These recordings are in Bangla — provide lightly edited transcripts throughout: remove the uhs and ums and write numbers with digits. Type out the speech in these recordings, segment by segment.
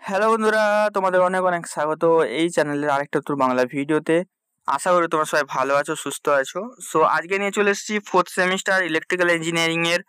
হ্যালো বন্ধুরা, তোমাদের অনেক অনেক স্বাগত এই চ্যানেলের আরেকটা তোর বাংলা ভিডিওতে। আশা করি তোমরা সবাই ভালো আছো, সুস্থ আছো। সো আজকে নিয়ে চলে এসেছি 4th সেমিস্টার ইলেকট্রিক্যাল ইঞ্জিনিয়ারিং এর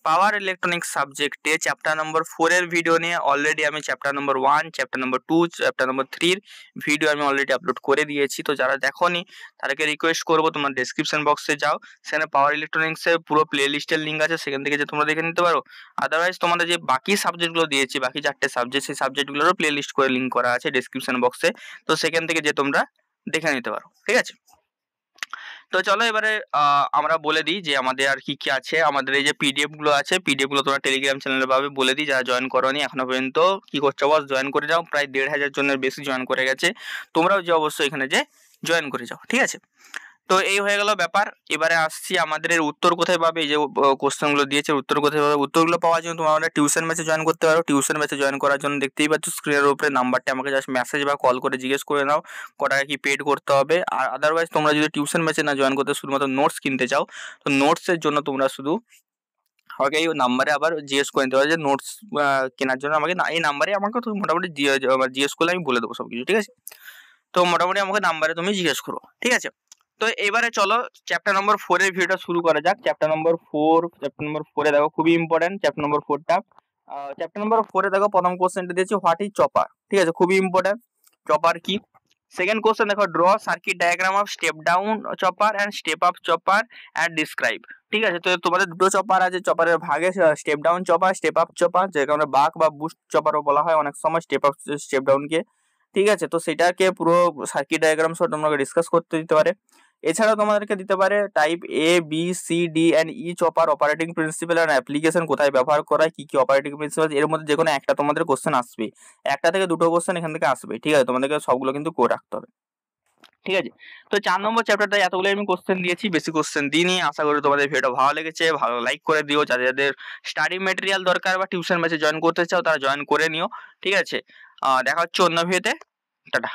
পাওয়ার ইলেকট্রনিক্স সাবজেক্টে চ্যাপ্টার নম্বর 4 এর ভিডিও নিয়ে অলরেডি আমি চ্যাপ্টার নম্বর 1, চ্যাপ্টার নম্বর 2, চ্যাপ্টার নম্বর 3 এর ভিডিও আমি অলরেডি আপলোড করে দিয়েছি। তো যারা দেখোনি তাদেরকে রিকোয়েস্ট করবো তোমরা ডেসক্রিপশন বক্সে যাও, সেখানে পাওয়ার ইলেকট্রনিক্সের পুরো প্লে লিস্টের লিঙ্ক আছে, সেখান থেকে যে তোমরা দেখে নিতে পারো। আদারওয়াইজ তোমাদের যে বাকি সাবজেক্টগুলো দিয়েছি, বাকি 4টে সাবজেক্ট, সেই সাবজেক্টগুলোরও প্লে লিস্ট করে লিঙ্ক করা আছে ডেসক্রিপশন বক্সে। তো সেখান থেকে যে তোমরা দেখে নিতে পারো, ঠিক আছে। তো চলো এবারে আমরা বলে দিই যে আমাদের আর কি কি আছে। আমাদের এই যে পিডিএফ গুলো আছে, পিডিএফ গুলো তোমরা টেলিগ্রাম চ্যানেলে পাবে। বলে দিই যারা জয়েন করোনি এখনো পর্যন্ত কি করছো বস, জয়েন করে যাও। প্রায় 1,500 জনের বেশি জয়েন করে গেছে। তোমরাও যে অবশ্যই এখানে যে জয়েন করে যাও, ঠিক আছে। তো এই হয়ে গেল ব্যাপার। এবারে আসছি আমাদের এর উত্তর কোথায় পাবে। এই যে কোশ্চেনগুলো দিয়েছে উত্তর কোথায় পাবে, উত্তরগুলো পাওয়ার জন্য তোমরা টিউশন ব্যাচে জয়েন করতে পারো। টিউশন ব্যাচে জয়েন করার জন্য দেখতেই পাচ্ছ স্ক্রিনের উপরে নাম্বারটা, আমাকে জাস্ট মেসেজ বা কল করে জিজ্ঞেস করে নাও ক টাকা কি পেড করতে হবে। আর আদারওয়াইজ তোমরা যদি টিউশন ব্যাচে না জয়েন করতে শুধুমাত্র নোটস কিনতে চাও, তো নোটসের জন্য তোমরা শুধু আমাকে এই নাম্বারে আবার জিজ্ঞেস করে নিতে পারো যে নোটস কেনার জন্য আমাকে এই নাম্বারে আমাকে তো মোটামুটি জিজ্ঞেস করলে আমি বলে দেবো সব কিছু, ঠিক আছে। তো মোটামুটি আমাকে নাম্বারে তুমি জিজ্ঞেস করো, ঠিক আছে। তো এবারে চলো চ্যাপ্টার নম্বর 4 এর ভিডিওটা শুরু করা যাক। চ্যাপ্টার নম্বর 4 এ দেখো খুবই ইম্পর্টেন্ট চ্যাপ্টার নম্বর 4টা। চ্যাপ্টার নম্বর 4 এ দেখো প্রথম কোশ্চেনটা দিয়েছি হোয়াট ইজ চপার, ঠিক আছে, খুবই ইম্পর্টেন্ট। চপার কি? সেকেন্ড কোশ্চেন দেখো draw circuit diagram of step down chopper and step up chopper and describe, ঠিক আছে। তো তোমাদের দুটো চপার আছে, চপারের ভাগে step down chopper, step up chopper, যেটাকে আমরা বাক বা বুস্ট চপারও বলা হয় অনেক সময়, স্টেপ আপ স্টেপ ডাউনকে, ঠিক আছে। তো সেটাকে পুরো সার্কিট ডায়াগ্রাম সহ তোমাকে ডিসকাস করতে দিতে পারে। এছাড়াও তোমাদেরকে দিতে পারে type A B C D and E chopper operating principle and application কোথায় ব্যবহার করা হয়, কি কি অপারেটিং প্রিন্সিপাল, এর মধ্যে যে কোনো একটা তোমাদের কোশ্চেন আসবে, একটা থেকে দুটো কোশ্চেন এখান থেকে আসবে, ঠিক আছে। তোমাদেরকে সবগুলো কিন্তু করে রাখতে হবে, ঠিক আছে। তো 4 নম্বর চ্যাপ্টারটা এতগুলো আমি কোশ্চেন দিয়েছি, বেশি কোশ্চেন দিইনি। আশা করি তোমাদের ভিডিওটা ভালো লেগেছে, ভালো লাইক করে দিও। যাদের যাদের স্টাডি ম্যাটেরিয়াল দরকার বা টিউশন ব্যাচে জয়েন করতে চাও তারা জয়েন করে নিও, ঠিক আছে। দেখা হচ্ছে অন্য ভিডিওতে। টাটা।